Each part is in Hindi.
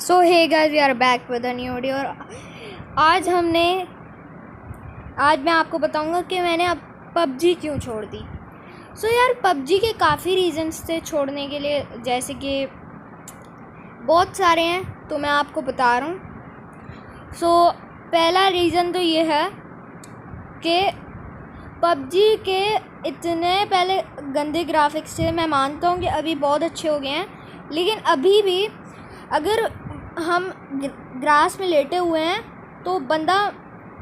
So hey guys, we are back with a new video. और आज मैं आपको बताऊंगा कि मैंने अब पबजी क्यों छोड़ दी। यार, पबजी के काफ़ी रीज़न्स थे छोड़ने के लिए, जैसे कि बहुत सारे हैं, तो मैं आपको बता रहा हूँ। पहला रीज़न तो ये है कि पबजी के इतने पहले गंदे ग्राफिक्स थे। मैं मानता हूँ कि अभी बहुत अच्छे हो गए हैं, लेकिन अभी भी अगर हम ग्रास में लेटे हुए हैं तो बंदा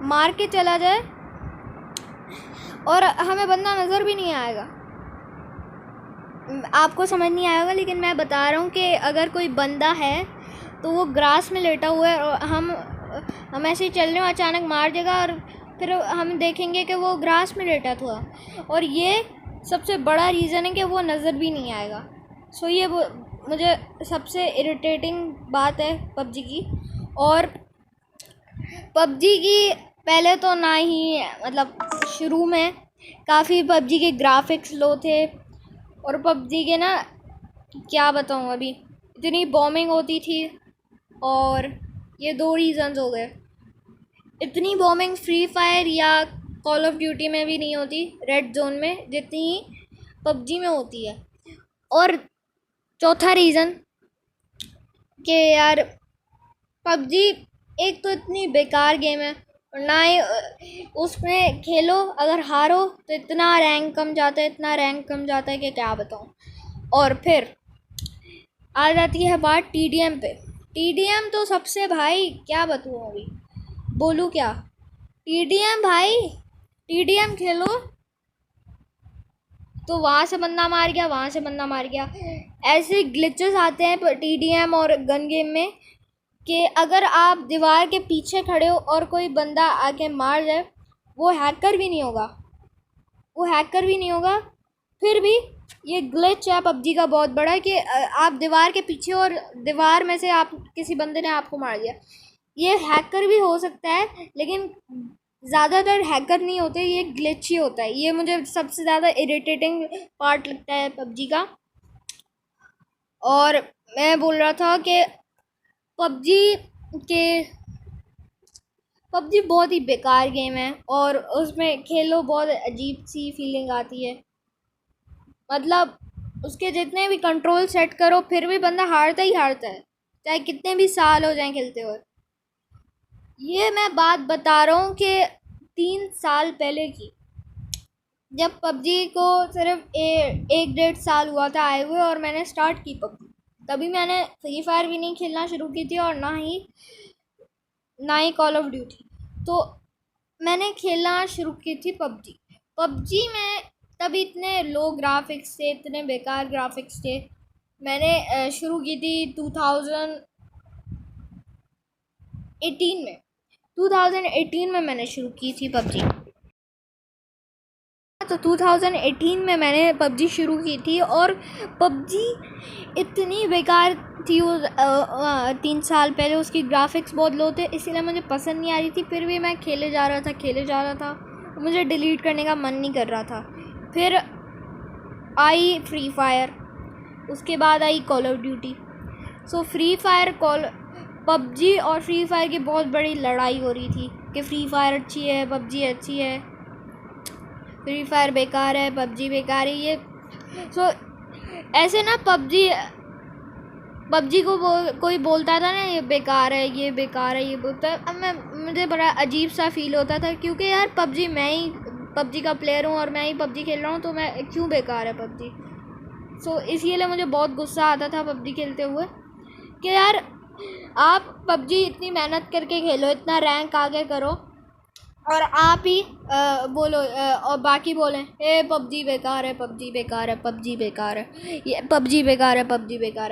मार के चला जाए और हमें बंदा नज़र भी नहीं आएगा। आपको समझ नहीं आएगा, लेकिन मैं बता रहा हूँ कि अगर कोई बंदा है तो वो ग्रास में लेटा हुआ है और हम ऐसे ही चल रहे हैं, अचानक मार देगा और फिर हम देखेंगे कि वो ग्रास में लेटा था। और ये सबसे बड़ा रीज़न है कि वो नज़र भी नहीं आएगा। ये मुझे सबसे इरिटेटिंग बात है पबजी की। और पबजी की पहले तो ना ही शुरू में काफ़ी पबजी के ग्राफिक्स लो थे, और पबजी के ना क्या बताऊँ, अभी इतनी बॉम्बिंग होती थी। और ये दो रीज़न्स हो गए। इतनी बॉम्बिंग फ्री फायर या कॉल ऑफ ड्यूटी में भी नहीं होती, रेड जोन में, जितनी पबजी में होती है। और चौथा रीज़न कि यार पबजी एक तो इतनी बेकार गेम है, और ना ही उसमें खेलो, अगर हारो तो इतना रैंक कम जाता है कि क्या बताऊँ। और फिर आ जाती है बात टीडीएम पे। टीडीएम तो सबसे, भाई क्या बताऊँ, अभी बोलूँ क्या। टीडीएम भाई, टीडीएम खेलो तो वहाँ से बंदा मार गया, ऐसे ग्लिचेस आते हैं टीडीएम और गन गेम में कि अगर आप दीवार के पीछे खड़े हो और कोई बंदा आके मार जाए, वो हैकर भी नहीं होगा। फिर भी ये ग्लिच है पबजी का बहुत बड़ा, कि आप दीवार के पीछे और दीवार में से आप किसी बंदे ने आपको मार दिया। ये हैकर भी हो सकता है, लेकिन ज़्यादातर हैकर नहीं होते, ये ग्लिच ही होता है। ये मुझे सबसे ज़्यादा इरिटेटिंग पार्ट लगता है पबजी का। और मैं बोल रहा था कि पबजी बहुत ही बेकार गेम है, और उसमें खेलो बहुत अजीब सी फीलिंग आती है। उसके जितने भी कंट्रोल सेट करो, फिर भी बंदा हारता है, चाहे कितने भी साल हो जाएं खेलते हुए। ये मैं बात बता रहा हूँ कि 3 साल पहले की, जब पबजी को सिर्फ 1-1.5 साल हुआ था आए हुए, और मैंने स्टार्ट की पबजी। तभी मैंने फ्री फायर भी नहीं खेलना शुरू की थी, और ना ही कॉल ऑफ ड्यूटी। तो मैंने खेलना शुरू की थी पबजी में। तभी इतने लो ग्राफिक्स थे, इतने बेकार ग्राफिक्स थे। मैंने शुरू की थी 2018 में मैंने शुरू की थी पबजी। तो 2018 में मैंने पबजी शुरू की थी, और पबजी इतनी बेकार थी वो 3 साल पहले। उसकी ग्राफिक्स बहुत लो थे, इसीलिए मुझे पसंद नहीं आ रही थी। फिर भी मैं खेले जा रहा था, मुझे डिलीट करने का मन नहीं कर रहा था। फिर आई फ्री फायर, उसके बाद I call of duty. PUBG और फ्री फायर की बहुत बड़ी लड़ाई हो रही थी कि फ्री फायर अच्छी है, पबजी अच्छी है, फ्री फायर बेकार है, पबजी बेकार है। ये ऐसे ना पबजी को कोई बोलता था ना, ये बेकार है, ये बोलता है। अब मुझे बड़ा अजीब सा फील होता था, क्योंकि यार मैं ही पबजी का प्लेयर हूँ और मैं ही पबजी खेल रहा हूँ, तो मैं क्यों बेकार है पबजी। इसीलिए मुझे बहुत गुस्सा आता था पबजी खेलते हुए कि यार आप पबजी इतनी मेहनत करके खेलो, इतना रैंक आगे करो, और आप ही बोलो और बाकी बोलें ए पबजी बेकार है, ये पबजी बेकार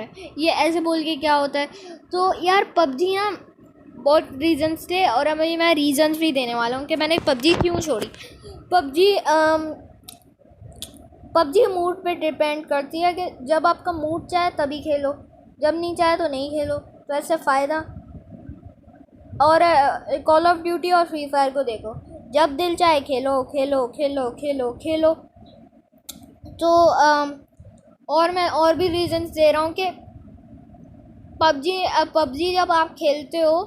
है। ये ऐसे बोल के क्या होता है। तो यार पबजी ना बहुत रीज़न्स थे, और अभी मैं रीज़न्स भी देने वाला हूँ कि मैंने पबजी क्यों छोड़ी। पबजी मूड पे डिपेंड करती है कि जब आपका मूड चाहे तभी खेलो, जब नहीं चाहे तो नहीं खेलो, तो ऐसे फ़ायदा। और कॉल ऑफ ड्यूटी और फ्री फायर को देखो, जब दिल चाहे खेलो। तो और मैं और भी रीज़न्स दे रहा हूँ कि पबजी जब आप खेलते हो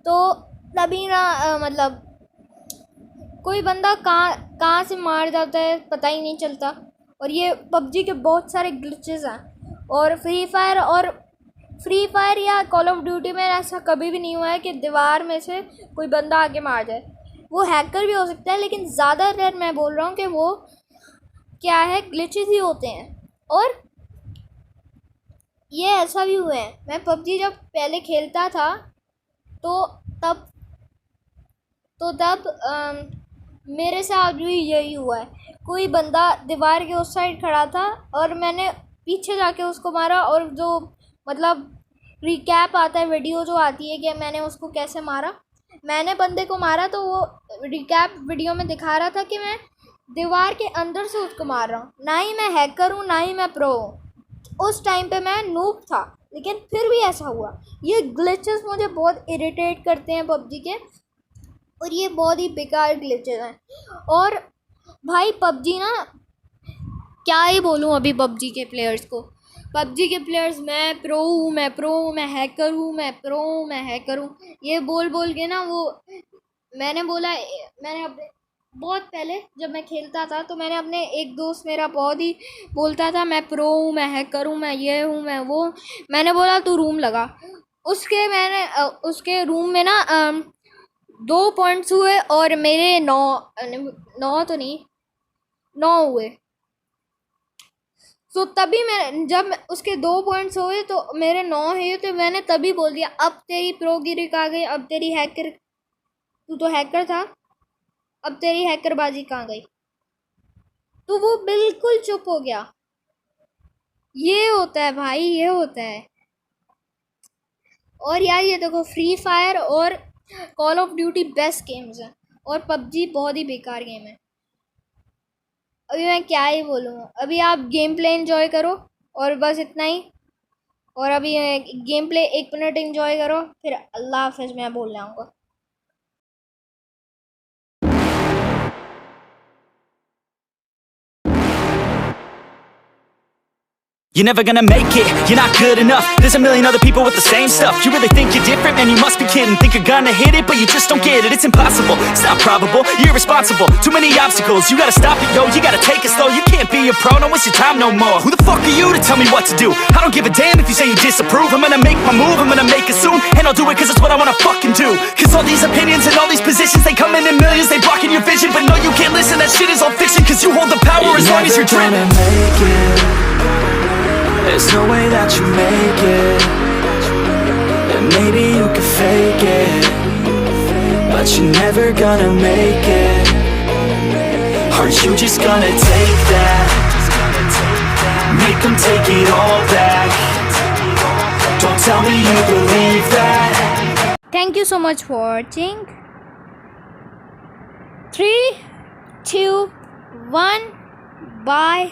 तो तभी ना मतलब कोई बंदा कहाँ से मार जाता है पता ही नहीं चलता। और ये पबजी के बहुत सारे ग्लिचेस हैं। और फ्री फायर या कॉल ऑफ ड्यूटी में ऐसा कभी भी नहीं हुआ है कि दीवार में से कोई बंदा आके मार जाए। वो हैकर भी हो सकता है, लेकिन ज़्यादातर मैं बोल रहा हूँ कि वो क्या है, ग्लिचेस ही होते हैं। और ये ऐसा भी हुआ है, मैं पबजी जब पहले खेलता था तो तब मेरे साथ भी यही हुआ है। कोई बंदा दीवार के उस साइड खड़ा था और मैंने पीछे जाके उसको मारा, और जो मतलब रिकैप आता है, वीडियो जो आती है कि मैंने उसको कैसे मारा, मैंने बंदे को मारा तो वो रिकैप वीडियो में दिखा रहा था कि मैं दीवार के अंदर से उसको मार रहा हूँ। ना ही मैं हैकर हूँ, ना ही मैं प्रो हूँ। उस टाइम पे मैं नूब था, लेकिन फिर भी ऐसा हुआ। ये ग्लिचेस मुझे बहुत इरिटेट करते हैं पबजी के, और ये बहुत ही बेकार ग्लिचेस हैं। और भाई पबजी ना, क्या ही बोलूँ अभी पबजी के प्लेयर्स को। पबजी के प्लेयर्स मैं प्रो हूँ, मैं हैकर हूँ, मैं प्रो हूँ, मैं हैकर हूँ, ये बोल के ना वो मैंने अपने बहुत पहले जब मैं खेलता था तो मैंने अपने एक दोस्त मेरा बहुत ही बोलता था मैं प्रो हूँ, मैं हैकर हूँ, मैं ये हूँ, मैं वो। मैंने बोला तू रूम लगा। उसके रूम में ना 2 पॉइंट्स हुए और मेरे 9 तो नहीं 9 हुए। तो तभी मैं जब उसके 2 पॉइंट्स हुए तो मेरे 9 है, तो मैंने तभी बोल दिया अब तेरी प्रोगिरी आ गई, अब तेरी हैकर, तू तो हैकर था, अब तेरी हैकरबाजी कहाँ गई। तो वो बिल्कुल चुप हो गया। ये होता है भाई, ये होता है। और यार ये देखो, फ्री फायर और call of duty best games हैं, और पबजी बहुत ही बेकार गेम है। अभी मैं क्या ही बोलूँ, अभी आप गेम प्ले एंजॉय करो और बस इतना ही। और अभी गेम प्ले 1 मिनट एंजॉय करो, फिर अल्लाह हाफिज़ मैं बोलने आऊँगा। You're never gonna make it, you're not good enough. There's a million other people with the same stuff. You really think you're different? Man, you must be kidding. Think you're gonna hit it, but you just don't get it. It's impossible, it's not probable, you're irresponsible. Too many obstacles, you gotta stop it, yo. You gotta take it slow, you can't be a pro, don't waste your time no more. Who the fuck are you to tell me what to do? I don't give a damn if you say you disapprove. I'm gonna make my move, I'm gonna make it soon. And I'll do it cause it's what I wanna fucking do. Cause all these opinions and all these positions, they come in millions, they blocking your vision. But no, you can't listen, that shit is all fiction. Cause you hold the power as long as you're dreaming. There's no way that you make it. And maybe you can fake it, but you're never gonna make it. Aren't you just gonna take that? Make them take it all back. Don't tell me you believe that. Thank you so much for watching. 3, 2, 1, bye.